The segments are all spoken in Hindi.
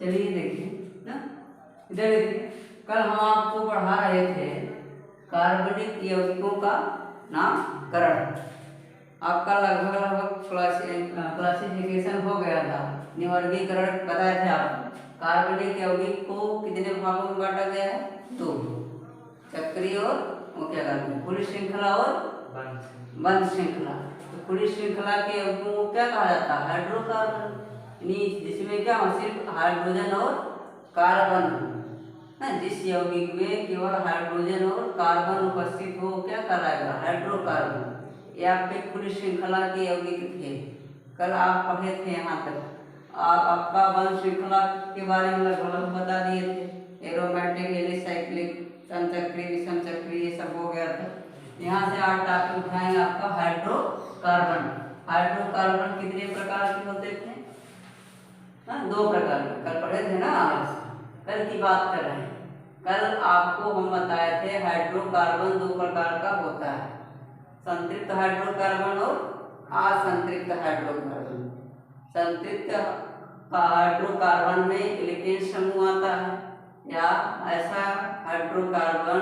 चलिए देखिए ना, इधर देखिए, कल हम आपको पढ़ा रहे थे कार्बनिक यौगिकों का नामकरण। आपका लगभग क्लासिफिकेशन हो गया था, निवर्गीकरण बताए थे आपको। कार्बनिक यौगिक को कितने भागों में बांटा गया है? दो, चक्रीय और वो क्या कहते हैं, खुली श्रृंखला और बंद श्रृंखला। तो खुली श्रृंखला के यौगिकों को क्या कहा जाता है? हाइड्रोकार्बन, जिसमें क्या हो, सिर्फ हाइड्रोजन और कार्बन ना। जिस यौगिक में केवल हाइड्रोजन और कार्बन उपस्थित हो क्या कहलाएगा? हाइड्रोकार्बन। ये आपके खुली श्रृंखला के यौगिक थे, कल आप पढ़े थे यहाँ तक। आपका बंद श्रृंखला के बारे में लगभग बता दिए थे, एरोमेटिक, एलिसाइक्लिक, समचक्री, विषम चक्री, ये सब हो गया था। यहाँ से आज टॉपिक उठाएंगे आपका हाइड्रोकार्बन। हाइड्रोकार्बन कितने प्रकार के होते थे? दो प्रकार के, कल पढ़े थे ना। कल की बात कर रहे हैं। कल आपको हम बताए थे हाइड्रोकार्बन दो प्रकार का होता है, संतृप्त हाइड्रोकार्बन और असंतृप्त हाइड्रोकार्बन। संतृप्त हाइड्रोकार्बन में एल्केन समूह आता है, या ऐसा हाइड्रोकार्बन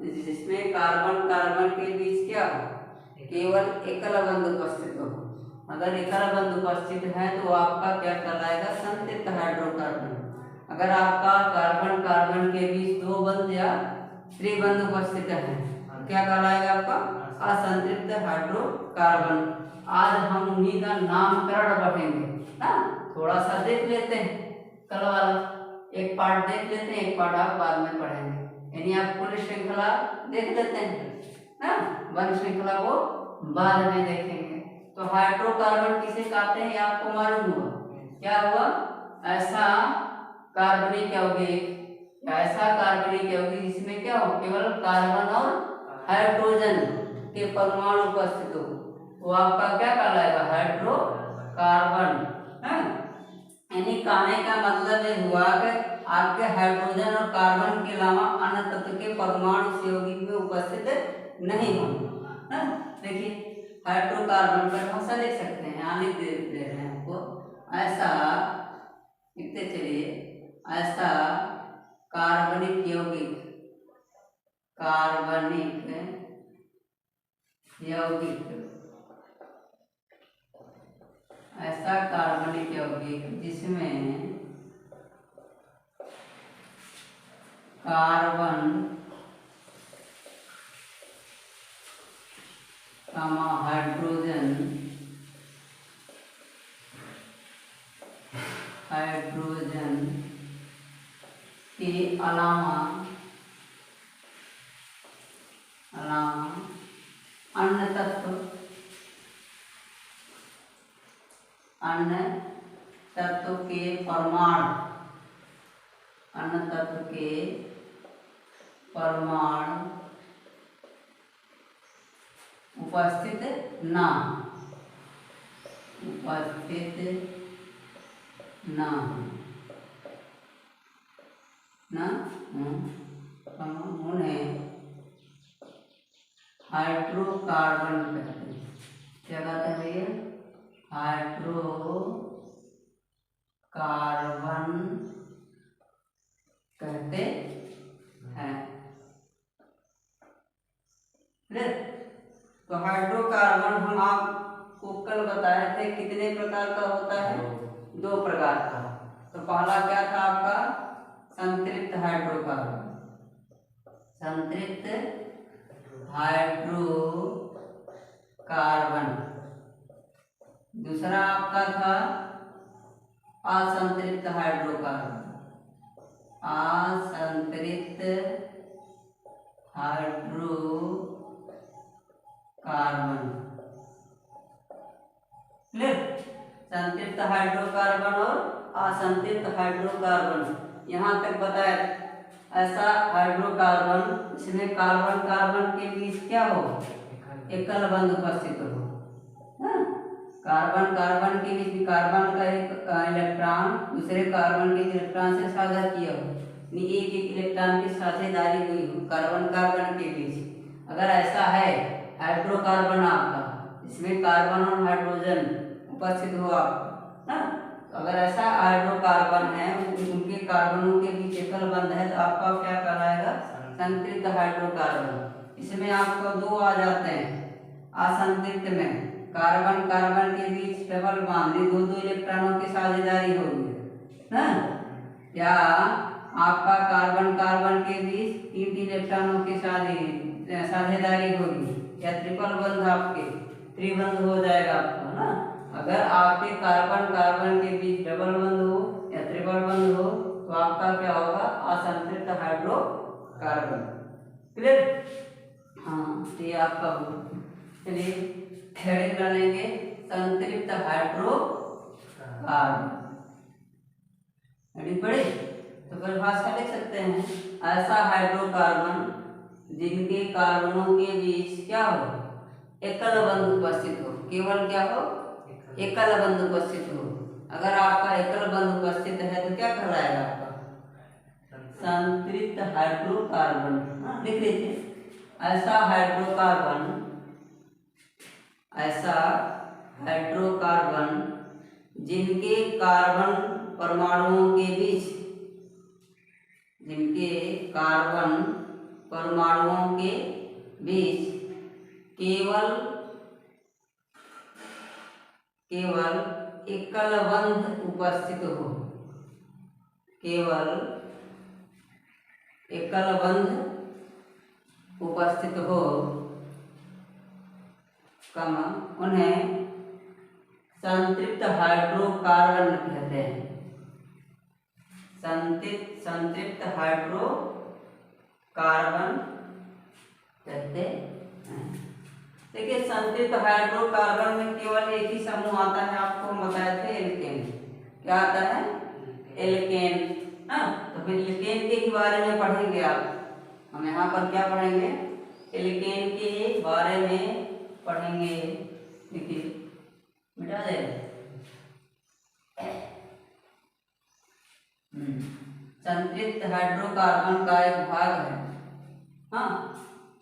जिसमें कार्बन कार्बन के बीच क्या हो, केवल एकल बंध उपस्थित हो। अगर एकल बंध उपस्थित है तो आपका क्या कहलाएगा? संतृप्त हाइड्रोकार्बन। अगर आपका कार्बन कार्बन के बीच दो बंध या त्रिबंध उपस्थित है, क्या कहलाएगा? आपका असंतृप्त हाइड्रोकार्बन। आज हम उन्हीं का नामकरण पढ़ेंगे ना। थोड़ा सा देख लेते हैं, कल वाला एक पार्ट देख लेते हैं, एक पार्ट आप बाद में पढ़ेंगे। यानी आप पूरी श्रृंखला देख लेते हैं ना, वन श्रृंखला को बाद में देखेंगे। तो हाइड्रोकार्बन किसे कहते हैं आपको मालूम हुआ? क्या हुआ? ऐसा कार्बनिक यौगिक, ऐसा कार्बनिक यौगिक जिसमें क्या हो, केवल कार्बन और हाइड्रोजन के परमाणु उपस्थित हो, वो आपका क्या कहलाएगा? हाइड्रोकार्बन। यानी कहने का मतलब ये हुआ कि आपके हाइड्रोजन और कार्बन के अलावा अन्य तत्व के परमाणु इस यौगिक में उपस्थित नहीं होंगे। देखिए हाइड्रोकार्बन का भाषा देख सकते हैं, यहाँ लिख दे रहे हैं आपको। ऐसा लिखते चलिए, ऐसा कार्बनिक यौगिक, कार्बनिक यौगिक, ऐसा कार्बनिक यौगिक जिसमें कार्बन हाइड्रोजन, हाइड्रोजन के अलावा अन्य तत्व, अन्य तत्व के परमाणु, अन्य तत्व के परमाणु उपस्थित ना, उपस्थित ना उन्हें हाइड्रोकार्बन कहते हैं। क्या कहते हैं भैया? हाइड्रोकार्बन कहते हैं। तो हाइड्रोकार्बन हम आपको कल बताए थे कितने प्रकार का होता है? दो प्रकार का। तो पहला क्या था आपका? संतृप्त हाइड्रोकार्बन, संतृप्त हाइड्रोकार्बन। दूसरा आपका था असंतृप्त हाइड्रोकार्बन, असंतृप्त हाइड्रोकार्बन। संतृप्त हाइड्रोकार्बन और असंतृप्त हाइड्रोकार्बन, यहाँ तक बताया। ऐसा हाइड्रोकार्बन जिसमें कार्बन कार्बन के बीच क्या हो, एकल बंध उपस्थित हो। कार्बन कार्बन के बीच कार्बन का एक इलेक्ट्रॉन दूसरे कार्बन के इलेक्ट्रॉन से साझा किया हो, एक एक इलेक्ट्रॉन की साझेदारी हुई हो कार्बन कार्बन के बीच। अगर ऐसा है हाइड्रोकार्बन आपका, इसमें कार्बन और हाइड्रोजन उपस्थित हो आपका, तो अगर ऐसा हाइड्रोकार्बन है, उनके कार्बनों के बीच एकल बंध है, तो आपका क्या कहलाएगा? संतृप्त हाइड्रोकार्बन। इसमें आपको दो आ जाते हैं। असंतृप्त में कार्बन कार्बन के बीच डबल बॉन्ड, दो दो इलेक्ट्रॉनों की साझेदारी होगी ना, या आपका कार्बन कार्बन के बीच तीन इलेक्ट्रॉनों की साझेदारी होगी, या ट्रिपल बंध आपके त्रिबंध हो जाएगा आपका ना। अगर आपके कार्बन कार्बन के बीच डबल बंध हो या ट्रिपल बंध हो तो आपका क्या होगा? असंतृप्त हाइड्रोकार्बन। क्लियर? हाँ, तो ये आपका हो। चलिए हेडिंग डालेंगे संतृप्त हाइड्रोकार्बन। हेडिंग पढ़े तो परिभाषा लिख सकते हैं, ऐसा हाइड्रोकार्बन जिनके कार्बनों के बीच क्या हो? एकल बंध उपस्थित हो। केवल क्या हो? एकल बंध उपस्थित हो। अगर आपका एकल बंध उपस्थित है तो क्या कहलाएगा आपका? संतृप्त हाइड्रोकार्बन। लिख लीजिए, ऐसा हाइड्रोकार्बन जिनके कार्बन परमाणुओं के बीच केवल एकल बंध उपस्थित हो। केवल एकल बंध उपस्थित हो, उन्हें संतृप्त हाइड्रोकार्बन कहते हैं। संतृप्त हाइड्रोकार्बन कहते हैं। देखिए, संतृप्त हाइड्रोकार्बन में केवल एक ही समूह आता है, आपको बताए थे एल्केन। क्या आता है? एल्केन। तो फिर एल्केन के ही बारे में पढ़ेंगे आप। हम यहाँ पर क्या पढ़ेंगे? एल्केन के बारे में पढ़ेंगे। देखिए, मिटा देगा। संतृप्त हाइड्रोकार्बन का एक भाग है, हाँ,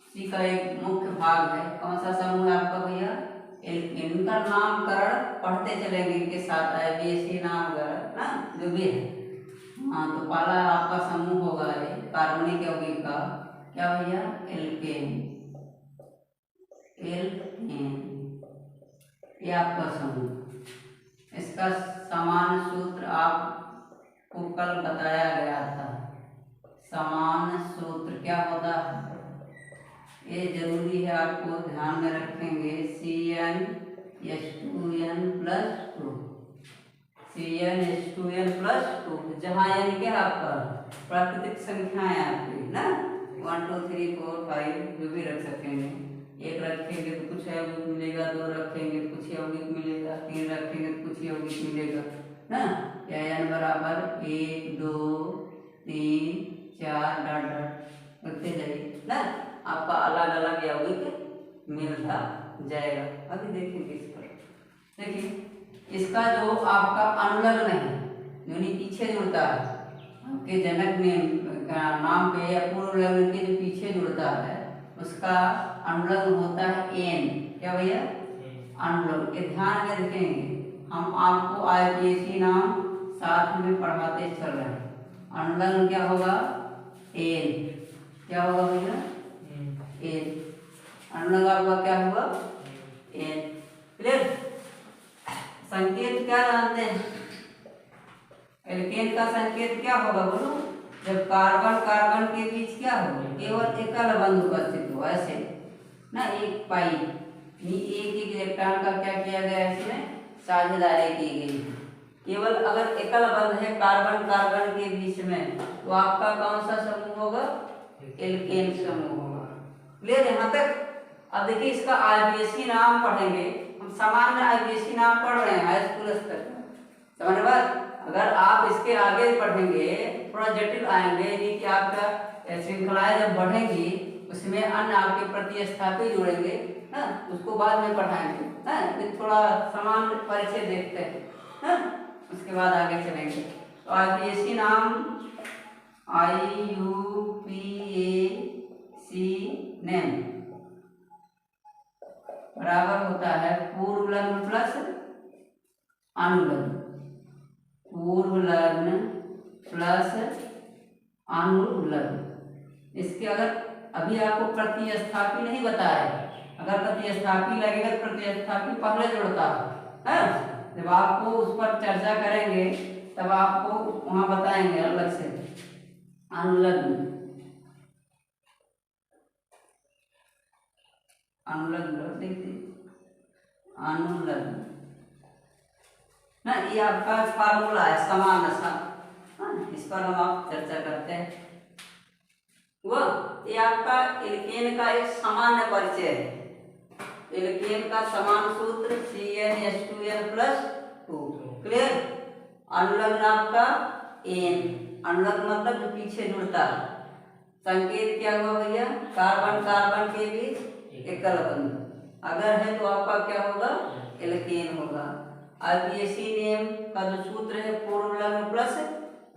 इसी का एक मुख्य भाग है। कौन सा समूह है आपका भैया? एल्केन। इनका नामकरण पढ़ते चलेंगे, इनके साथ IUPAC नाम वगैरह ना जो भी है। हाँ, तो पहला आपका समूह होगा ये कार्बनिक यौगिक का, क्या भैया? एल्केन। ये आपका समूह। इसका समान सूत्र आपको कल बताया गया था। समान सूत्र क्या होता है? ये जरूरी है, आपको ध्यान में रखेंगे। CnH2n+2। CnH2n+2, जहाँ यानी क्या आपका प्राकृतिक संख्याएं आपकी ना, 1 2 3 4 5 जो भी रख सकेंगे। एक रखेंगे तो कुछ यौगिक मिलेगा, दो रखेंगे तो कुछ यौगिक मिलेगा, तीन रखेंगे तो कुछ यौगिक मिलेगा ना। या n बराबर 1 2 3 4 डॉट डॉट रखते जाइए ना, आपका अलग अलग यौगिक मिलता जाएगा। अभी देखेंगे इस पर। देखिए, इसका जो आपका अनुलग्न है, यानी पीछे जुड़ता है आपके जनक में नाम पे या पूर्व लग्न के जो पीछे जुड़ता है, उसका अनुलग्न होता है एन। क्या भैया? अनुलग्न। ये ध्यान में रखेंगे, हम आपको IUPAC नाम साथ में पढ़ाते चल रहे हैं। अनुलग्न क्या होगा? एन। क्या होगा भैया? एन। अनुलग्न आपका क्या होगा? एन। क्लियर? संकेत क्या जानते हैं? एल्केन का संकेत क्या होगा बोलो? जब कार्बन कार्बन के बीच क्या हो? केवल एकल बंध उपस्थित हो, ऐसे ना, एक पाई एक इलेक्ट्रॉन का क्या किया गया है? इसमें साझेदारी की गई। केवल अगर एकल बंध है कार्बन कार्बन के बीच में, तो आपका कौन सा समूह होगा? एल्केन समूह होगा। क्लियर यहाँ तक? अब देखिए, इसका IUPAC नाम पढ़ेंगे हम। सामान्य IUPAC नाम पढ़ रहे हैं हाई स्कूल स्तर का, समझ बात। अगर आप इसके आगे पढ़ेंगे थोड़ा जटिल आएंगे, यानी कि आपका श्रृंखलाएं जब बढ़ेंगी उसमें अन्य आपके प्रतिस्थापी जुड़ेंगे ना, उसको बाद में पढ़ाएंगे ना। थोड़ा समान परिचय देखते हैं ना, उसके बाद आगे चलेंगे। तो IUPAC नाम, IUPAC नेम बराबर होता है पूर्व लग्न प्लस अनुलग्न। पूर्व लग्न प्लस अनुलग्न। इसके अगर अभी आपको प्रतिस्थापी नहीं बताया, अगर प्रतिस्थापी लगेगा तो प्रतिस्थापी पहले जुड़ता है। जब आपको उस पर चर्चा करेंगे तब आपको वहां बताएंगे अलग से। अनुलग्न, अनुलग्न देखिए, अनुलग्न ना, ये आपका फार्मूला है समान सा। इस पर हम आप चर्चा करते हैं। ये आपका एल्केन का एक सामान्य परिचय है। एल्केन का समान सूत्र CnH2n+2। क्लियर। अनुलग्न आपका एन, अनुलग्न मतलब जो पीछे जुड़ता है। संकेत क्या हुआ भैया, कार्बन कार्बन के बीच एकल बंध, अगर है तो आपका क्या होगा, एल्केन होगा। IUPAC नेम का जो सूत्र है पूर्व लग्न प्लस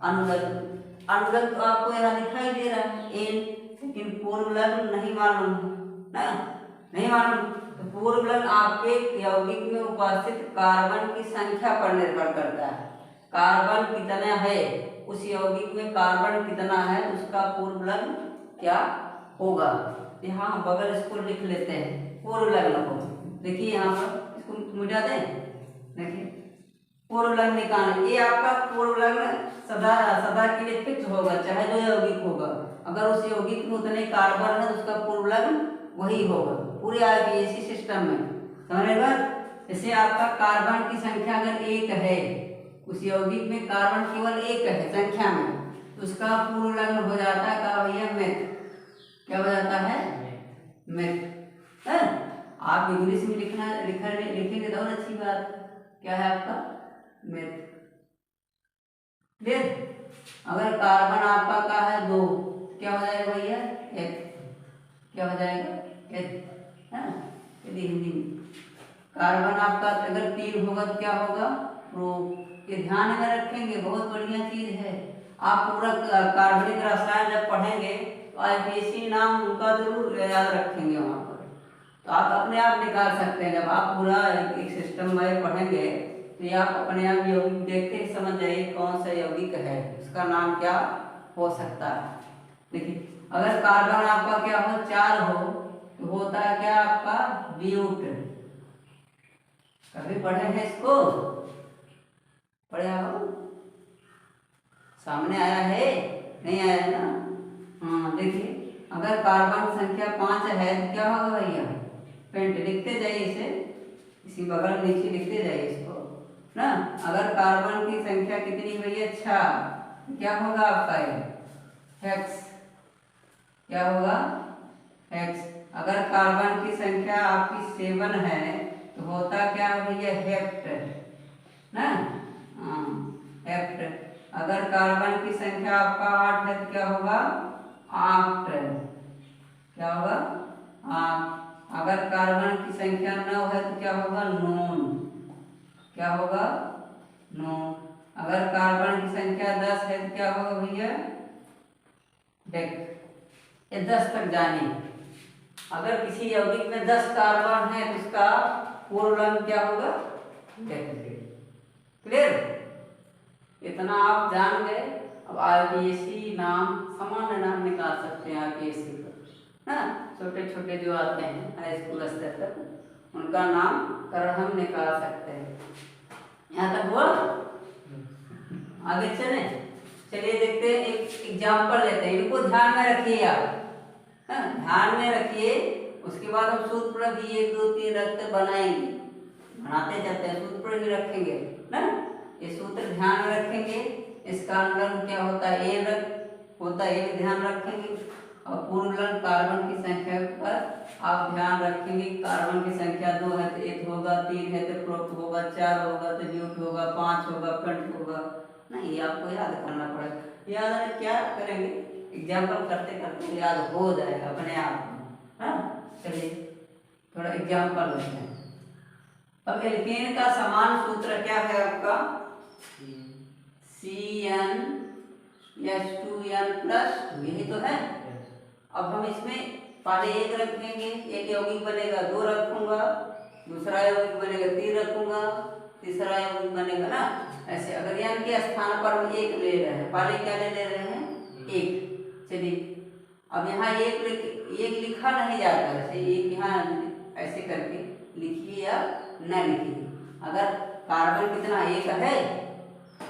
अनुलग्न। अनुलग्न तो आपको यहाँ दिखाई दे रहा है एन, लेकिन पूर्व लग्न नहीं मालूम ना, नहीं मालूम। तो पूर्व लग्न आपके यौगिक में उपस्थित कार्बन की संख्या पर निर्भर करता है। कार्बन कितना है, उस यौगिक में कार्बन कितना है, उसका पूर्व लग्न क्या होगा। यहाँ बगल इसको लिख लेते हैं पूर्व लग्न को। देखिए यहाँ पर इसको मिटा दें। देखिए पूर्व लग्न निकालना, ये आपका पूर्व लग्न सदा सदा के लिए फिक्स होगा, चाहे जो यौगिक होगा। अगर उस यौगिक में उतने कार्बन है तो उसका पूर्व लग्न वही होगा पूरे IUPAC सिस्टम में। समझेगा। जैसे आपका कार्बन की संख्या अगर 1 है, उस यौगिक में कार्बन केवल 1 है संख्या में, तो उसका पूर्व लग्न हो जाता है क्या भैया, मेथ। क्या हो जाता है, मेथ है। आप इंग्लिश में लिखेंगे तो और अच्छी बात। क्या है आपका, मेथ। क्लियर। अगर कार्बन आपका का है 2, क्या हो जाएगा भैया, एच। क्या हो जाएगा, एच है। यदि हिंदी में कार्बन आपका अगर 3 होगा तो क्या होगा, प्रो। ये ध्यान में रखेंगे, बहुत बढ़िया चीज है। आप पूरा कार्बनिक रसायन जब पढ़ेंगे तो IUPAC नाम उनका जरूर याद रखेंगे वहाँ पर, तो आप अपने आप निकाल सकते हैं। जब आप पूरा एक सिस्टम में पढ़ेंगे तो ये आप अपने आप यौगिक देखते ही समझ जाइए कौन सा यौगिक है, उसका नाम क्या हो सकता है। देखिए अगर कार्बन आपका क्या हो 4 हो तो होता है क्या आपका, ब्यूट। कभी पढ़े हैं इसको, पढ़े हो, सामने आया है, नहीं आया है ना। हाँ देखिए अगर कार्बन संख्या 5 है तो क्या होगा भैया, पेंट। लिखते जाइए इसे, इसी बगल नीचे लिखते जाइए इसको ना। अगर कार्बन की संख्या कितनी भैया 6, क्या होगा आपका ये, हेक्स। क्या होगा, हेक्स। अगर कार्बन की संख्या आपकी 7 है तो होता क्या भैया, हेप्ट ना। हेप्ट। अगर कार्बन की संख्या आपका 8 है तो क्या होगा, आक्ट। क्या होगा, आक्ट। अगर कार्बन की संख्या 9 है तो क्या होगा, नोन। क्या होगा, नोन। अगर कार्बन की संख्या 10 है तो क्या होगा भैया, डेक। ये 10 तक जानिए। अगर किसी यौगिक में 10 कार्बन है तो उसका पूर्व लग्न क्या होगा, डेक। क्लियर। इतना आप जान गए। अब IUPAC नाम, सामान्य नाम निकाल सकते हैं IUPAC पर ना। छोटे छोटे जो आते हैं हाई स्कूल स्तर तक, उनका नाम कर हम निकाल सकते हैं। यहाँ तक हुआ। आगे चलिए देखते हैं, एक एग्जाम्पल लेते हैं। इनको ध्यान में रखिए आप, ध्यान में रखिए। उसके बाद हम सूत्र भी 1 2 3 रखते बनाएंगे, बनाते चलते हैं, सूत्र भी रखेंगे ना। ये सूत्र ध्यान में रखेंगे। इसका अनुलग्न क्या होता है, ए रख होता है, ये भी ध्यान रखेंगे। और पूर्व लग्न कार्बन की संख्या पर आप ध्यान रखेंगे। कार्बन की संख्या 2 है तो एथ होगा, 3 है तो प्रोप होगा, 4 होगा तो ब्यूट होगा, 5 होगा पेंट होगा। नहीं, ये आपको याद करना पड़ेगा। याद है क्या करेंगे, एग्जाम्पल करते करते याद हो जाएगा अपने आप। हाँ चलिए थोड़ा एग्जाम्पल लेते हैं। अब एल्केन का समान सूत्र क्या है आपका, CnH2n+, यही तो है। अब हम इसमें पहले 1 रखेंगे, एक यौगिक बनेगा, 2 रखूंगा, दूसरा यौगिक बनेगा, 3 रखूंगा, तीसरा यौगिक बनेगा ना। ऐसे अगर एन के स्थान पर हम एक ले रहे हैं, पहले क्या ले रहे हैं एक। चलिए अब यहाँ एक लिखा नहीं जाता, जैसे एक यहाँ ऐसे करके लिखिए या न लिखिए। अगर कार्बन कितना एक है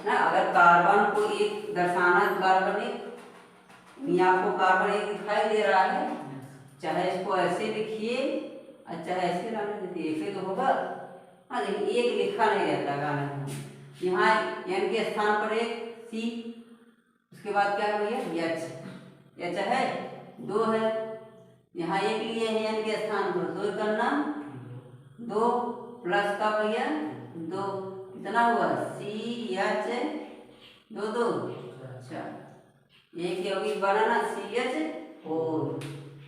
ना, अगर कार्बन को एक दर्शाना, कार्बन एक, आपको कार्बन एक दिखाई दे रहा है, चाहे इसको ऐसे लिखिए और चाहे ऐसे लाने दीजिए, ऐसे तो होगा। हाँ लेकिन एक लिखा नहीं रहता गाने में। यहाँ एन के स्थान पर एक सी, उसके बाद क्या है भैया एच है, दो है, यहाँ एक लिए है एन के स्थान पर, दो करना, दो प्लस का भैया दो, कितना हुआ सी एच दो दो। अच्छा एक यौगिक बना ना सी एच और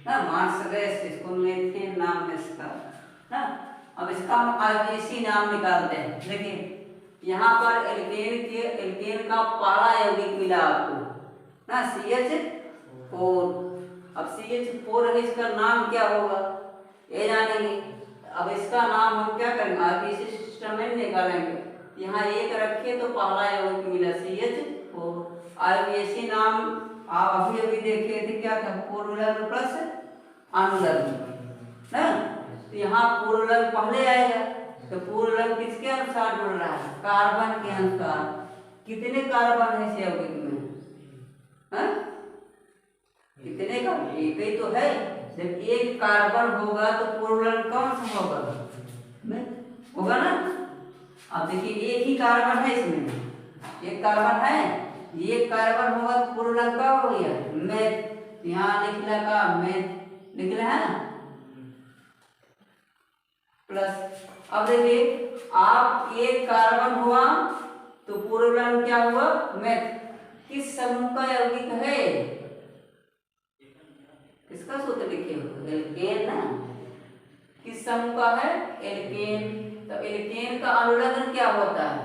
ना मार्क्स गैस, इसको मेथेन नाम है इसका ना। अब इसका हम आईवीसी नाम निकालते हैं। देखिए यहाँ पर एल्केन का पहला यौगिक मिला आपको ना CH4। अब CH4 है, इसका नाम क्या होगा ये जानेंगे। अब इसका नाम हम क्या करेंगे, आईवीसी सिस्टम में निकालेंगे। यहाँ एक रखे तो पहला यौगिक मिला CH4। आईवीसी नाम आप अभी अभी देखे थे क्या था, पूर्वलग्न प्लस अनुलग्न ना। तो यहाँ पूर्वलग्न पहले आएगा, तो पूर्वलग्न किसके अनुसार जुड़ रहा है, कार्बन के अनुसार। कितने कार्बन है इस यौगिक में, हाँ कितने का, एक ही तो है। जब एक कार्बन होगा तो पूर्वलग्न कौन सा होगा ना। अब देखिए एक ही कार्बन है इसमें, एक कार्बन है, एक कार्बन होगा तो पूर्वलग्न का हो गया मेथ। यहाँ निकला का मेथ निकला है ना प्लस। अब देखिए आप एक कार्बन हुआ तो पूर्वलग्न क्या हुआ मेथ। किस समूह का यौगिक है, इसका सूत्र लिखे हो एल्केन ना। किस समूह का है एल्केन। तो एल्केन का अनुलग्न क्या होता है,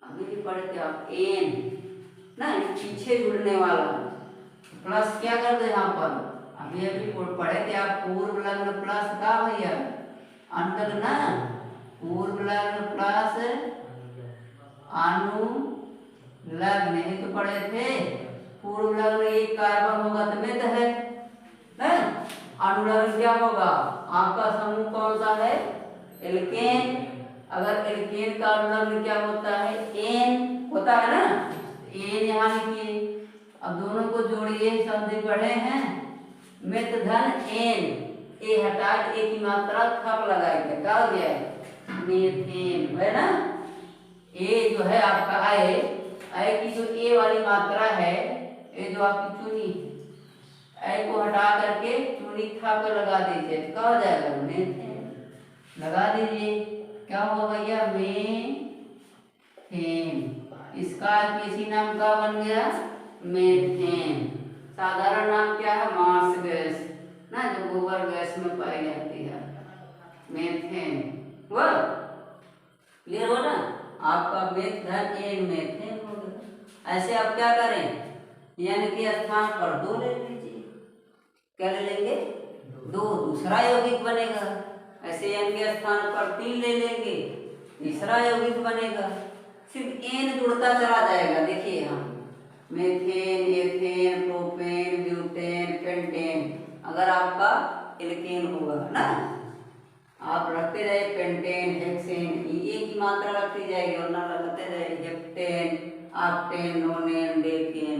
अभी भी पढ़े थे आप, एन ना, पीछे जुड़ने वाला प्लस क्या कर दे यहाँ पर, अभी अभी पढ़े थे आप, पूर्वलग्न प्लस का भैया अनुलग्न ना, पूर्वलग्न प्लस अनुलग्न यही तो पढ़े थे। पूर्वलग्न एक कार्बन होगा तो मेथ है ना, अनुलग्न क्या होगा आपका समूह कौन सा है एल्केन। अगर एल्केन का अनुलग्न क्या होता है एन होता है ना, एन यहाँ लिखिए। अब दोनों को जोड़िए, संधि पढ़े हैं मेथ धन एन, ए हटा ए की मात्रा थप लगाएंगे, क्या हो गया मेथेन है ना। ए जो है आपका आई की जो ए वाली मात्रा है, ये जो आपकी चुनी आई को हटा करके चुनी थप लगा दीजिए, क्या हो जाएगा मेथेन। लगा दीजिए, क्या होगा भैया मेथेन। इसका किसी नाम का बन गया मेथेन। साधारण नाम क्या है मार्स गैस ना, जो गोबर गैस में पाई जाती है मेथेन। हुआ क्लियर हो ना आपका मेथ धन एन मेथेन हो गया। ऐसे आप क्या करें, एन के स्थान पर दो ले लीजिए, क्या ले लेंगे दो, दूसरा यौगिक बनेगा। ऐसे एन के स्थान पर 3 ले लेंगे, तीसरा यौगिक बनेगा। सिर्फ एन जुड़ता चला जाएगा। देखिए हम methane, ethane, propane, butane, pentane. अगर आपका एल्केन होगा ना, आप रखते जाइए पेंटेन, हेक्सेन, ये की मात्रा रखती जाएगी और ना लगाते जाइए heptane, octane, nonane, decane,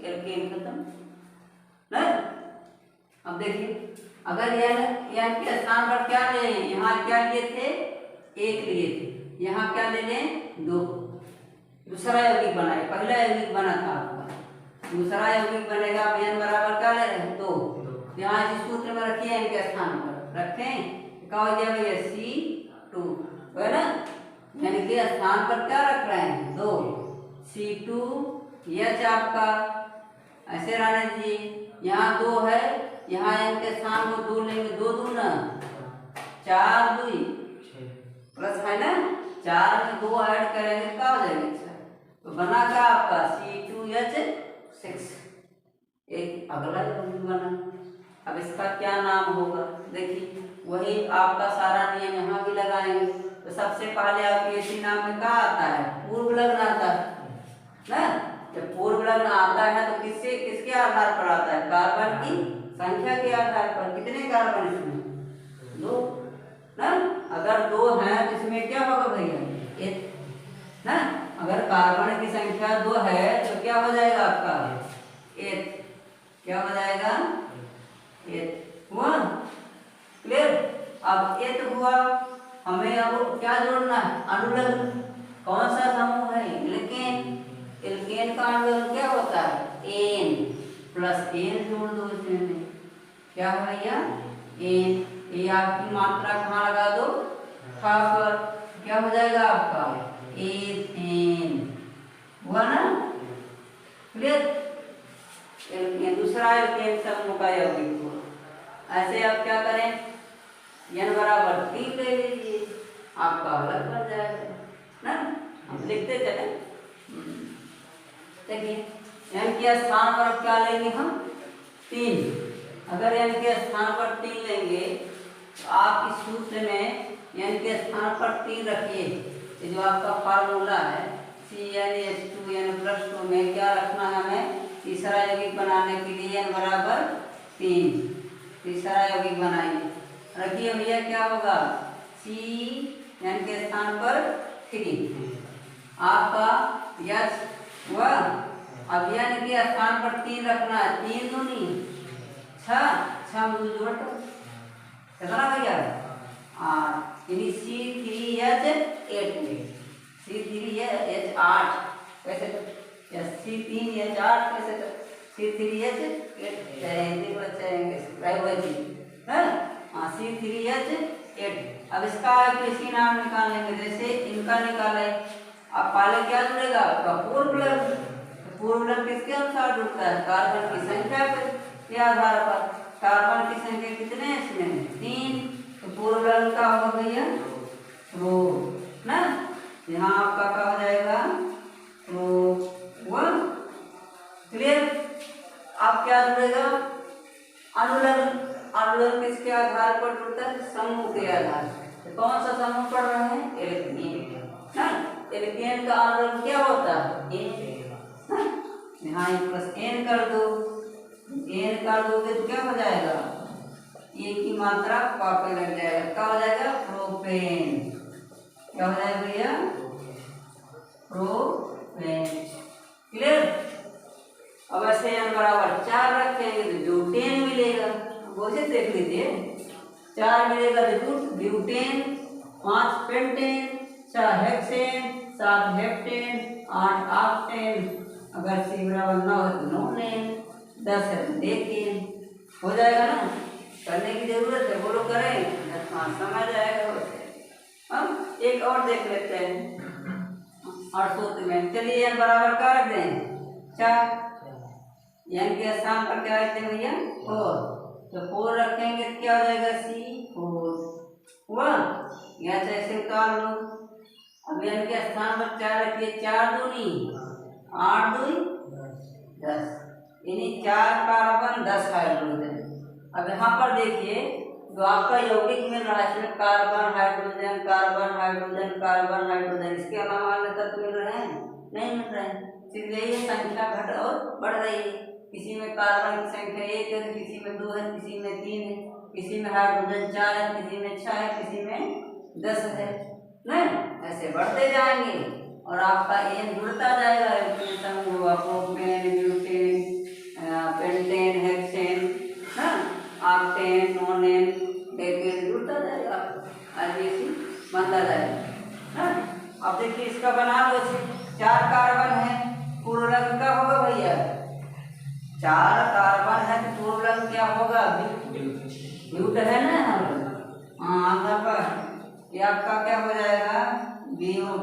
alkane खत्म ना। अब देखिए अगर यह के स्थान पर क्या ले, यहाँ क्या लिए थे एक लिए थे, यहाँ क्या ले लें दो, दूसरा यौगिक बनाए, पहला यौगिक बना था आपका, दूसरा यौगिक बनेगा एन बराबर क्या ले रहे हैं दो। यहाँ इस सूत्र में रखिए एन के स्थान पर रखें, क्या हो गया भैया C2 है ना, यानी कि स्थान पर क्या रख रहे हैं दो, C2H आपका ऐसे रहने दीजिए। यहाँ दो है, यहाँ एन के स्थान को दो लेंगे, दो दूना 4 2 प्लस है ना, 4 में 2 ऐड करेंगे क्या हो जाएगा, तो बना का आपका C2H6। एक अगला यौगिक बना। अब इसका क्या नाम होगा देखिए, वही आपका सारा नियम यहाँ भी लगाएंगे। तो सबसे पहले आपके इसी नाम में क्या आता है, पूर्व लग्न आता है ना। जब पूर्व लग्न आता है तो किससे किसके आधार पर आता है, कार्बन की संख्या के आधार पर। कितने कार्बन इसमें, 2 ना। अगर 2 हैं तो इसमें क्या होगा भैया, 1 ना। अगर कार्बन की संख्या 2 है तो क्या हो जाएगा आपका 1, क्या हो जाएगा 1 हुआ। क्लियर। अब 1 हुआ, हमें अब क्या जोड़ना है, अनुलग्न। कौन सा समूह है, एल्केन। एल्केन का अनुलग्न क्या होता है, एन प्लस एन जोड़ दो इसमें, क्या हो भैया एन। ये आपकी मात्रा कहाँ लगा दो, था पर, क्या हो जाएगा आपका एथेन हुआ ना। क्लियर। एल्केन, दूसरा एल्केन समूह का यौगिक हुआ। ऐसे आप क्या करें, n बराबर 3 ले लीजिए, आपका अलग बन जाएगा ना। हम लिखते चले। देखिए n के स्थान पर क्या लेंगे हम, 3। अगर n के स्थान पर 3 लेंगे तो आप इस सूत्र में n के स्थान पर 3 रखिए। ये जो आपका फार्मूला है CnH2n+2 में क्या रखना है हमें, तीसरा यौगिक बनाने के लिए n बराबर 3, तीसरा यौगिक बनाएंगे। रखिए भैया, क्या होगा CN के स्थान पर 3, आपका यस हुआ। अब n के स्थान पर 3 रखना है, 3 दूनी 6 जोड़ कितना भैया 8, यानी C3H8, C3H8 कैसे, C3H8 कैसे, C3H8 C3H8। अब इसका किसी नाम निकाल लेंगे, जैसे इनका निकाले। अब पहले क्या जुड़ेगा आपका पूर्व लग्न। पूर्व लग्न किसके अनुसार जुड़ता है, कार्बन की संख्या के आधार पर। कार्बन की संख्या कितने हैं इसमें, 3। तो पूर्व लग्न का होगा भैया रो ना। यहाँ आपका क्या हो जाएगा रो 1। क्लियर। अब क्या जुड़ेगा, अनुलग्न। अनुलग्न किसके आधार पर जुड़ता है, समूह के आधार पर। तो कौन सा समूह पढ़ रहे हैं, एल्केन ना। एल्केन का अनुलग्न क्या होता है, एन। यहाँ प्लस एन कर दो, एन कर दोगे तो क्या हो जाएगा, ए की मात्रा पापे लग जाएगा, क्या हो जाएगा प्रोपेन। क्या हो जाएगा भैया प्रोपेन। क्लियर। अब ऐसे n बराबर 4 रखेंगे तो ब्यूटेन मिलेगा। वैसे देख लीजिए, 4 मिलेगा तो butane, 5 pentane, 6 hexane, 7 heptane, 8 octane. अगर C बराबर 9 है तो नोनेन, 10 है तो डेकेन। हो जाएगा ना, करने की जरूरत है, बोलो करें, समझ जाएगा। वैसे हम एक और देख लेते हैं और सूत्र में। चलिए n बराबर क्या रख दें 4, n के स्थान पर क्या रखते हैं भैया 4। तो 4 रखेंगे तो क्या हो जाएगा C4 हुआ। यहाँ से ऐसे उतार लो। अब n के स्थान पर 4 रखिए, 4 दूनी 8 दूनी 10, यानी 4 कार्बन 10 हाइड्रोजन। अब यहाँ पर देखिए जो आपका यौगिक मिल रहा है इसमें carbon hydrogen carbon hydrogen carbon hydrogen, इसके अलावा अन्य तत्व मिल रहे हैं, नहीं मिल रहे हैं। इसलिए ये संख्या घट और बढ़ रही है। किसी में कार्बन की संख्या 1 है, किसी में 2 है, किसी में 3 है, किसी में हाइड्रोजन 4 है, किसी में 6 है, किसी में 10 है। नहीं, ऐसे बढ़ते जाएंगे और आपका एन जुड़ता जाएगा। Propane, butane, pentane, hexane, octane, nonane, decane जुड़ता जाएगा, ऐसे बनता जाएगा। अब देखिए इसका बना लो, 4 कार्बन है, पूर्व लग्न क्या होगा भैया 4 कार्बन है तो पूर्व लग्न क्या होगा, ब्यूट है ना। हाँ आधा पर ये आपका क्या हो जाएगा ब्यूट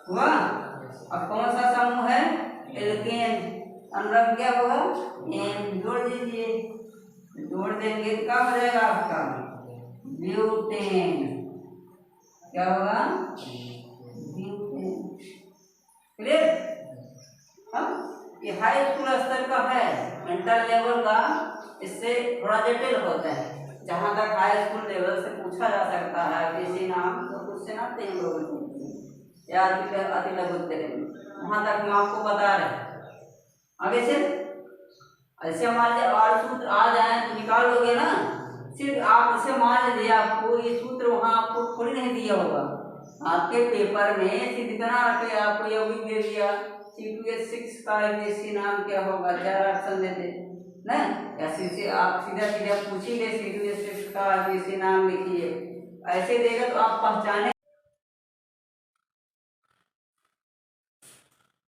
हुआ। अब कौन सा समूह है, एल्केन, अनुलग्न क्या होगा एन। जोड़ दीजिए, जोड़ देंगे क्या हो जाएगा आपका ब्यूटेन। क्या होगा ब्यूटेन। क्लियर। ये हाई स्कूल स्तर का है, इंटर लेवल का इससे थोड़ा जटिल होता है, जहाँ तक हाई स्कूल लेवल से पूछा जा सकता है किसी नाम तो क्वेश्चन आते हैं लोगों को या अति लघु में, वहाँ तक हम आपको बता रहे हैं। आगे से ऐसे मान लीजिए और सूत्र आ जाए तो निकाल लोगे ना, सिर्फ आप उसे मान लीजिए आपको ये सूत्र वहाँ आपको थोड़ी नहीं दिया होगा, आपके पेपर में सिर्फ इतना रखे आपको यौगिक दे दिया C2H6 का IUPAC नाम क्या होगा, 4 ऑप्शन देते ना, या सीधे आप सीधा पूछिए C2H6 का IUPAC नाम लिखिए, ऐसे देगा तो आप पहचाने।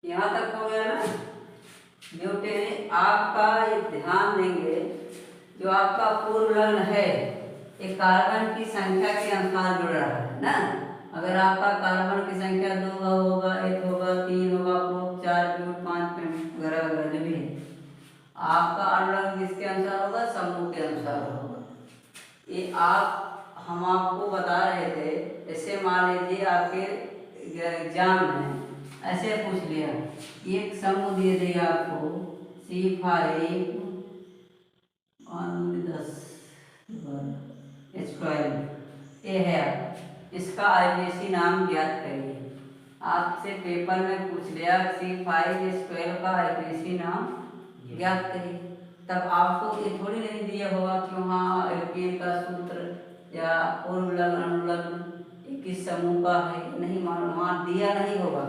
यहाँ तक हो गया ना न्यूटन। आपका ये ध्यान देंगे जो आपका पूर्व लग्न है एक कार्बन की संख्या के अनुसार जुड़ रहा है ना। अगर आपका कार्बन की संख्या 2 होगा, 1 होगा, 3 होगा, 4, 5 वगैरह वगैरह जो भी है, आपका अनुलग्न किसके अनुसार होगा, समूह के अनुसार होगा। ये हम आपको बता रहे थे। ऐसे मान लीजिए आपके एग्जाम में ऐसे पूछ लिया, एक समूह दे दिया आपको C5 10H12 ये है, इसका IUPAC नाम ज्ञात करिए। आपसे पेपर में पूछ लिया C5H12 का IUPAC नाम ज्ञात करिए, तब आपको ये थोड़ी नहीं दिया होगा कि वहाँ एल्केन का सूत्र या पूर्व लग्न अनुलग्न किस समूह का है, नहीं मालूम, वहाँ दिया नहीं होगा,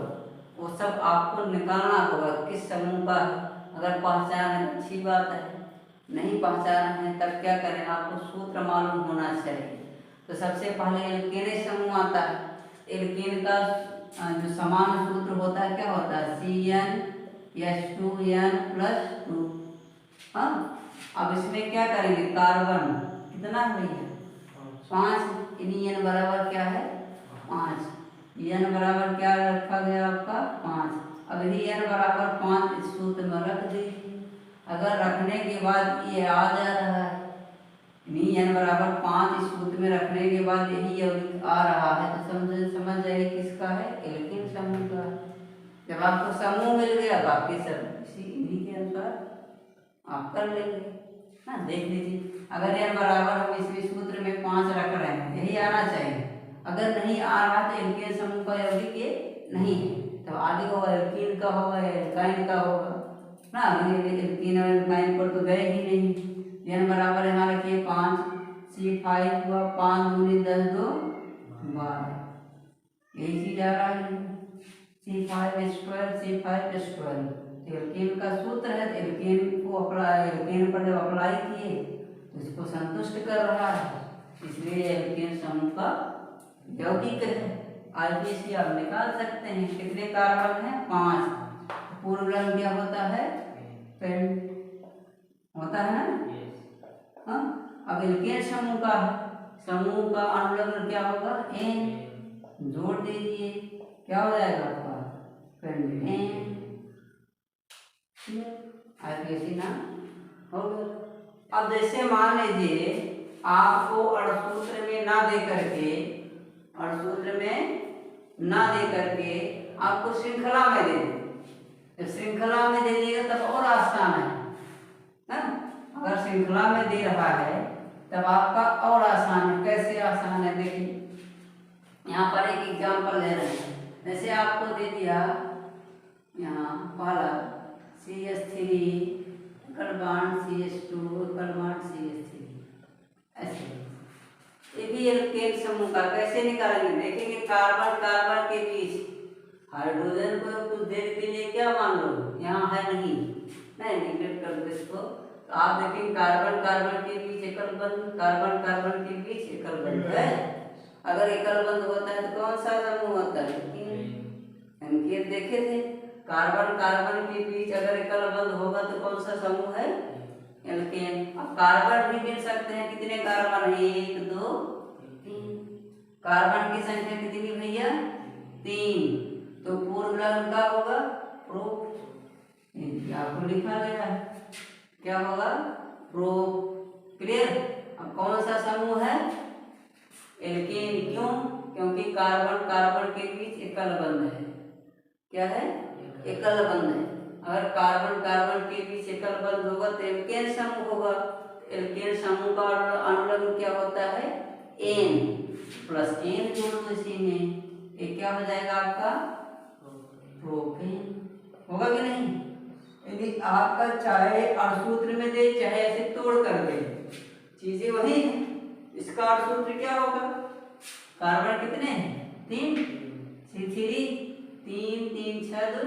वो सब आपको निकालना होगा किस समूह का है। अगर पहचान है अच्छी बात है, नहीं पहचान है तब क्या करें, आपको सूत्र मालूम होना चाहिए। तो सबसे पहले एल्केन समूह आता है। एल्केन का जो समान सूत्र होता है क्या होता है, CnH2n+2। हाँ, अब इसमें क्या करेंगे, कार्बन कितना है भैया 5, n बराबर क्या है 5, n बराबर क्या रखा गया आपका 5। अब यदि n बराबर 5 इस सूत्र में रख दीजिए, अगर रखने के बाद ये आ जा रहा है, n बराबर 5 इस सूत्र में रखने के बाद यही यौगिक आ रहा है, तो समझ जाइए किसका है, एल्केन समूह का। जब आपको समूह मिल गया तो आपके सब इन्हीं के अनुसार आप कर लेंगे ना। देख लीजिए, अगर n बराबर हम इस सूत्र में 5 रख रहे हैं, यही आना चाहिए। अगर नहीं आ रहा तो एल्केन समूह का यौगिक ये नहीं है, तो आगे होगा एल्कीन का होगा, एल्काइन का होगा ना। एल्कीन और एल्काइन पर तो गए ही नहीं। n बराबर यहाँ रखिए 5, C5 हुआ 5 दूनी 10 2 12, यही चीज आ रहा है C5H12 एल्केन का सूत्र है। एल्केन को एल्केन पर जब अप्लाई किए तो इसको संतुष्ट कर रहा है, इसलिए एल्केन समूह का यौगिक है। IUPAC आप निकाल सकते हैं, कितने कार्बन है 5, पूर्व लग्न क्या होता है पेंट होता है ना। हाँ, अब एल्केन समूह का अनुलग्न क्या होगा N, जोड़ दीजिए क्या हो जाएगा आपका पेंटेन। IUPAC नाम हो गया। अब जैसे मान लीजिए आपको अणुसूत्र में ना दे करके, अणुसूत्र में ना दे करके आपको श्रृंखला में दे दे, जब श्रृंखला में दे देगा तब और आसान है ना। अगर श्रृंखला में दे रहा है तब आपका और आसान है। कैसे आसान है देखिए, यहाँ पर एक एग्जाम्पल ले रहे हैं। जैसे आपको दे दिया यहाँ पहला CH3 carbon CH2 carbon CH3, ऐसे ये भी एल्केन समूह का। कैसे निकालेंगे देखेंगे, कार्बन कार्बन के बीच हाइड्रोजन को कुछ देर के लिए क्या मान लो यहाँ है नहीं निगलेक्ट कर दो इसको, तो आप देखेंगे कार्बन कार्बन के बीच एकल बंध, कार्बन कार्बन के बीच एकल बंध है। अगर एकल बंध होता है तो कौन सा समूह होता है, संकेत देखे थे, कार्बन कार्बन के बीच अगर एकल बंध होगा तो कौन सा समूह है, एल्केन। अब कार्बन भी गिन सकते हैं, कितने कार्बन है 1 2 3, कार्बन की संख्या कितनी भैया 3, तो पूर्व लग्न का होगा प्रो, आपको लिखा गया है क्या होगा प्रो, क्लियर। अब कौन सा समूह है एल्केन, क्यों, क्योंकि कार्बन कार्बन के बीच एकल बंध है, क्या है एकल बंध है। अगर कार्बन कार्बन के बीच एकल बंध होगा तो एल्केन समूह होगा। एल्केन समूह का अनुलग्न क्या होता है, एन प्लस एन जोड़ दो इसी में, ये क्या हो जाएगा आपका प्रोपेन, होगा कि नहीं। यदि आपका चाहे अणुसूत्र में दे चाहे ऐसे तोड़ कर दे, चीजें वही है। इसका अणुसूत्र क्या होगा, कार्बन कितने हैं 3, C3 3 3 6 2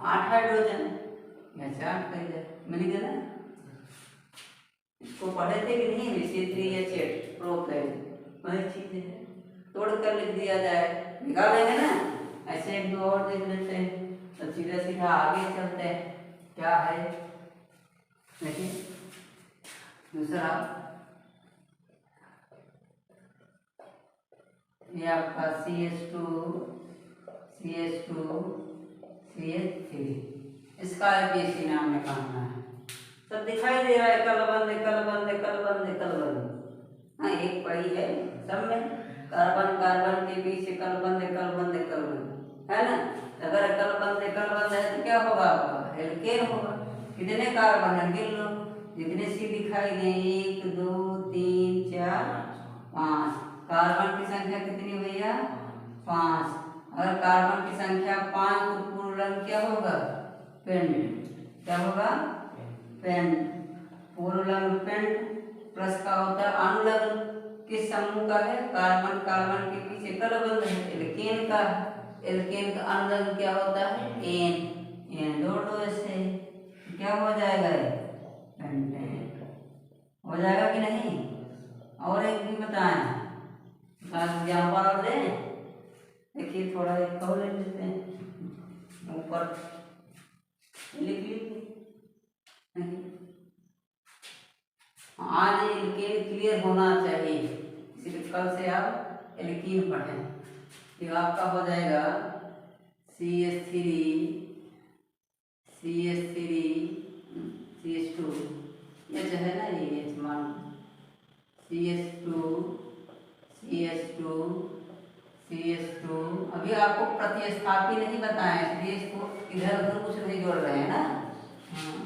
8 हाइड्रोजन, या 4 कर दे मिल गया ना। इसको पढ़े थे कि नहीं, C3 या चेट प्रोपेन वही चीज है, तोड़ कर लिख दिया जाए, निकालेंगे ना। ऐसे एक दो और देख लेते हैं, तो सीधा सीधा आगे चलते हैं। क्या है देखिए, दूसरा ये आपका CH2 CH3, इसका ABC नाम निकालना है। सब दिखाई दे रहा है, कलबंद कलबंद कलबंद कलबंद, हाँ एक पड़ी है सब में, कार्बन कार्बन के पीछे कलबंद कलबंद कलबंद है ना। अगर कलबंद कलबंद है तो क्या होगा आपका एल्केन होगा। कितने कार्बन है गिन लो, जितने सी दिखाई दे 1 2 3 4 5, कार्बन की संख्या कितनी भैया 5। अगर कार्बन की संख्या 5 तो पूर्ण रंग क्या होगा पेंट, क्या होगा पेंट, पूर्ण रंग पेंट। प्लस का होता है अनुलग्न, किस समूह का है, कार्बन कार्बन के पीछे कलबंद है, एल्केन का, एल्केन का अनुलग्न क्या होता है एन, एन जोड़ दो ऐसे, क्या हो जाएगा पेंटेन, हो जाएगा कि नहीं। और एक भी बताएं, एग्जाम्पल और दें, देखिए थोड़ा एक और ले लेते हैं, ऊपर लिख लीजिए। आज एल्केन क्लियर होना चाहिए, इसलिए कल से आप एल्कीन पढ़ें। तो आपका हो जाएगा CH3 CH2, ये जो है ना ये मान CH2 अभी आपको प्रतिस्थापी नहीं बताया, इसलिए इसको इधर उधर कुछ नहीं जोड़ रहे हैं ना। हाँ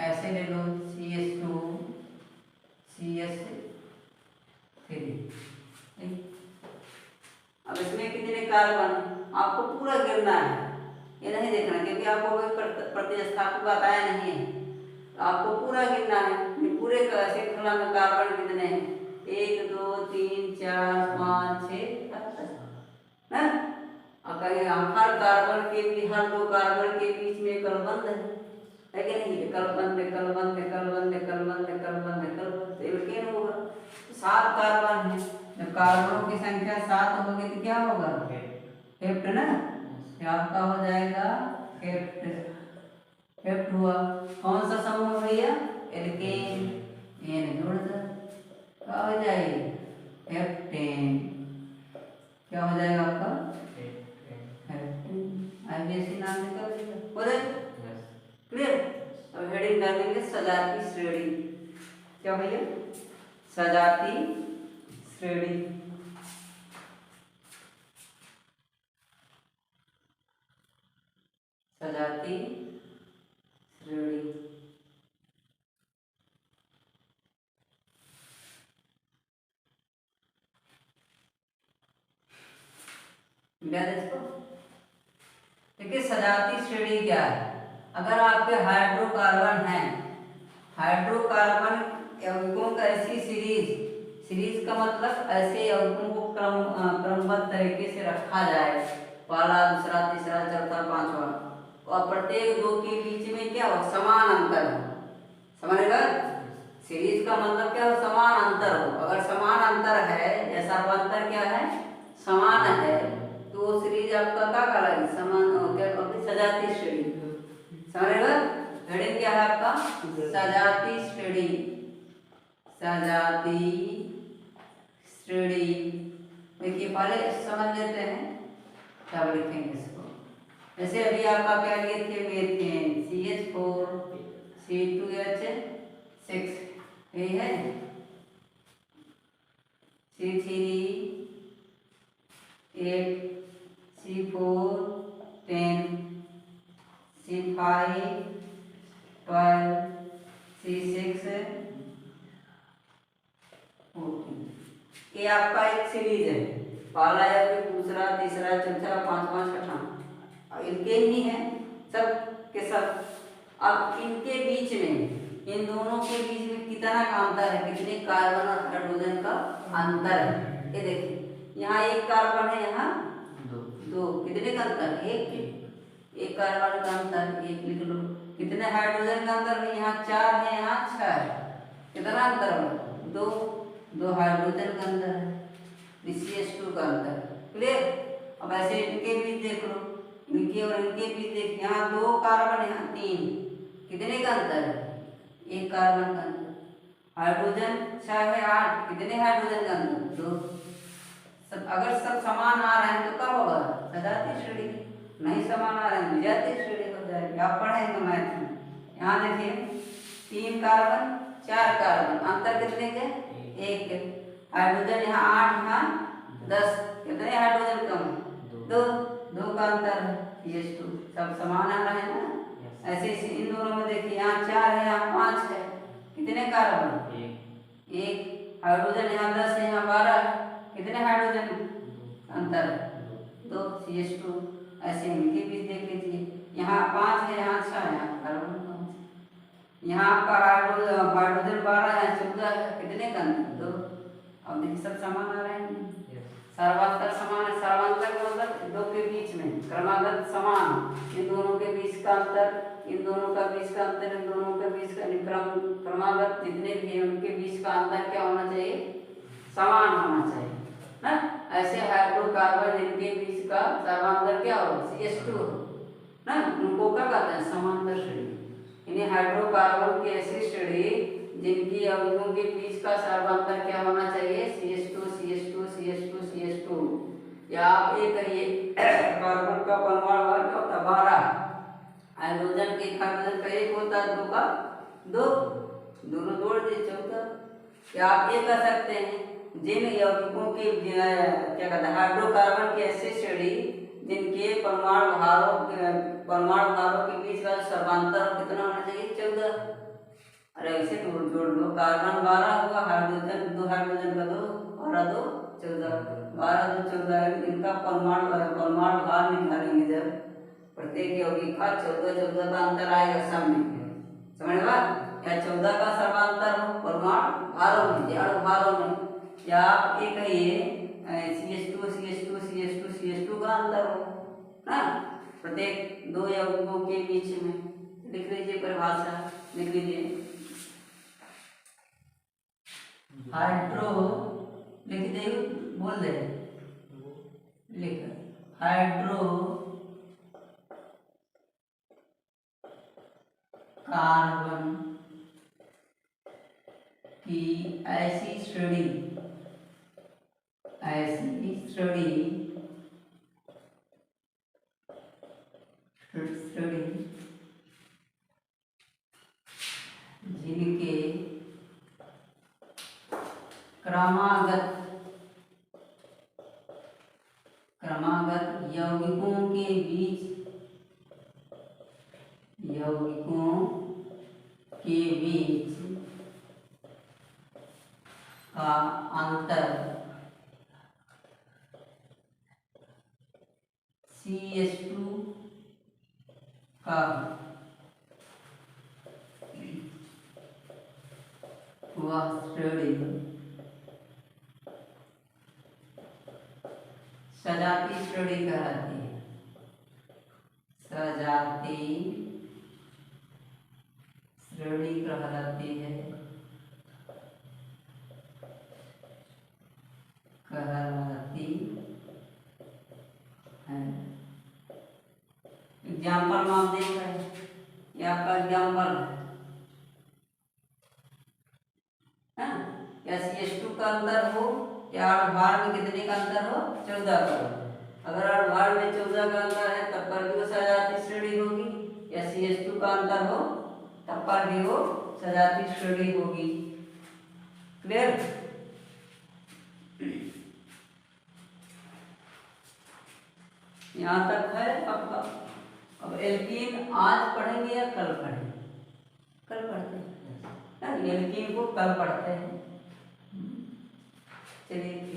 ऐसे ले लो CH2 CH3। अब इसमें कितने कार्बन आपको पूरा गिनना है, ये नहीं देखना, क्योंकि आपको कोई प्रतिस्थापक बताया नहीं है, तो आपको पूरा गिनना है। पूरे श्रृंखला में कार्बन कितने हैं 1 2 3 4 5 6 7 है। और कहीं हर कार्बन के भी हर 2 कार्बन के बीच में कलबंद है कि नहीं, कलबंद कलबंद कलबंद कलबंद कलबंद कलबंद, एल्केन होगा। 7 कार्बन है, जब कार्बनों की संख्या 7 होगी तो क्या होगा हेप्ट ना, आपका हो जाएगा हेप्ट, हेप्ट हुआ। कौन सा समूह भैया एल्केन, एन जोड़ दो, क्या हो जाएगी हेप्टेन, क्या हो जाएगा आपका IBC नाम निकल जाएगा, हो जाएगा क्लियर। अब हेडिंग डालेंगे सजाती श्रेणी, क्या भैया सजाती श्रेणी। सजाती श्रेणी देखिए सजाती श्रेणी क्या है। अगर आपके हाइड्रोकार्बन हैं, हाइड्रोकार्बन यौगिकों का ऐसी सीरीज का मतलब ऐसे यौगिकों को क्रमबद्ध तरीके से रखा जाए, पहला दूसरा तीसरा चौथा पांचवा, और प्रत्येक 2 के बीच में क्या हो समान अंतर हो, समझेगा। सीरीज का मतलब क्या हो समान अंतर हो, अगर समान अंतर है या सर्वांतर क्या है समान है, तो सीरीज आपका क्या कहलाएगी समान, क्या सजाती श्रेणी, समझेगा। हेडिंग क्या है आपका सजाती श्रेणी, सजाती श्रेणी। देखिए पहले समझ लेते हैं तब लिखेंगे इसको। जैसे अभी आपका क्या लिए थे मीथेन CH4 C2H6, ये है C3 8 C4 10 C5 12 C6 14। ये आपका एक सीरीज है, पहला यौगिक, दूसरा, तीसरा, चौथा, पांचवा, छठा, इनके ही है सब के सब। अब इनके बीच में, इन दोनों के बीच में कितना का अंतर है, कितने कार्बन और हाइड्रोजन का अंतर है। ये देखिए, यहाँ एक कार्बन है, यहाँ दो, कितने का अंतर, एक कार्बन का अंतर, एक लिख लो। कितने हाइड्रोजन का अंतर है, यहाँ 4 है, यहाँ 6 है, कितना अंतर है, दो हाइड्रोजन का अंतर है, CH2 का अंतर। क्लियर। अब ऐसे इनके बीच देख लो, इनके और इनके बीच देख, यहाँ 2 कार्बन, यहाँ 3, कितने का अंतर है, एक कार्बन का अंतर। हाइड्रोजन 6 है, 8, कितने हाइड्रोजन का अंतर, 2। सब अगर सब समान आ रहे हैं तो क्या होगा, सजातीय श्रेणी। नहीं समान आ रहे हैं, विजातीय श्रेणी हो जाएगी। आप पढ़ेंगे मैथ में। यहाँ देखिए 3 कार्बन 4 कार्बन, अंतर कितने के, 1 के। हाइड्रोजन यहाँ 8, यहाँ 10, कितने हाइड्रोजन कम, 2 का अंतर है, CH2। सब समान आ रहे हैं ना। ऐसे इन दोनों में देखिए, यहाँ 4 है, यहाँ 5 है, कितने कार्बन, 1। हाइड्रोजन यहाँ 10 है, यहाँ 12 है, कितने हाइड्रोजन अंतर, 2, CH2। ऐसे इनके बीच देख लीजिए, यहाँ 5 है, यहाँ 6 है, यहाँ कार्बन 5। यहाँ आपका हाइड्रोजन 12 है, 14 है, कितने का अंतर, 2। अब देखिए सब समान आ रहे हैं, सर्वांतर समान है। सर्वांतर का मतलब 2 के बीच में क्रमागत समान, इन दोनों के बीच का अंतर, इन दोनों का बीच का अंतर, इन दोनों के बीच का क्रमागत जितने भी हैं उनके बीच का अंतर क्या होना चाहिए, समान होना चाहिए ना। ऐसे हाइड्रोकार्बन जिनके बीच का सर्वांतर क्या हो, CH2 ना, उनको क्या कहते हैं, समांतर श्रेणी। इन्हें हाइड्रोकार्बन की ऐसी श्रेणी जिनकी अवयवों के बीच का सर्वांतर क्या होना चाहिए, CH2 CH2 CH2 CH2। या आप ये कहिए कार्बन का परमाणु भार क्या होता है, 12। हाइड्रोजन के, हाइड्रोजन का 1 होता है, 2 का 2, दोनों जोड़ दिए 14। या आप ये कह सकते हैं जिन यौगिकों के क्या कहते हैं, हाइड्रोकार्बन की ऐसी श्रेणी जिनके परमाणु भारों के बीच का सर्वांतर कितना होना चाहिए, 14। अरे ऐसे जोड़ लो, कार्बन 12 हुआ, हाइड्रोजन 2, हाइड्रोजन का 2, 12 2 14, 12 2 14। इनका परमाणु भार निकालेंगे जब, प्रत्येक यौगिक का 14 का अंतर आएगा सब में, समझ में। या 14 का सर्वांतर हो परमाणु भारों में, अणु भारों में। या आप ये कहिए CH2 CH2 CH2 CH2 का अंतर हो ना, प्रत्येक 2 यौगिकों के बीच में। लिख लीजिए परिभाषा, लिख लीजिए, हाइड्रो, लिख दे, बोल दे, लिख, हाइड्रो कार्बन की ऐसी श्रेणी जिनके क्रमागत यौगिकों के बीच का अंतर CH2 का वह श्रेणी सजातीय श्रेणी कहलाती है, सजातीय श्रेणी कहलाती है, एग्जाम्पल में आप देख रहे हैं, ये आपका एग्जाम्पल है। या CH2 का अंतर हो, या भार में कितने का अंतर हो, 14 का। अगर भार में 14 का अंतर है तब पर भी वो सजातीय श्रेणी होगी, या CH2 का अंतर हो तब पर भी वो सजातीय श्रेणी होगी। क्लियर। यहाँ तक है आपका। अब एल्कीन आज पढ़ेंगे या कल पढ़ेंगे, कल पढ़ते हैं, एल्कीन को कल पढ़ते हैं। चलिए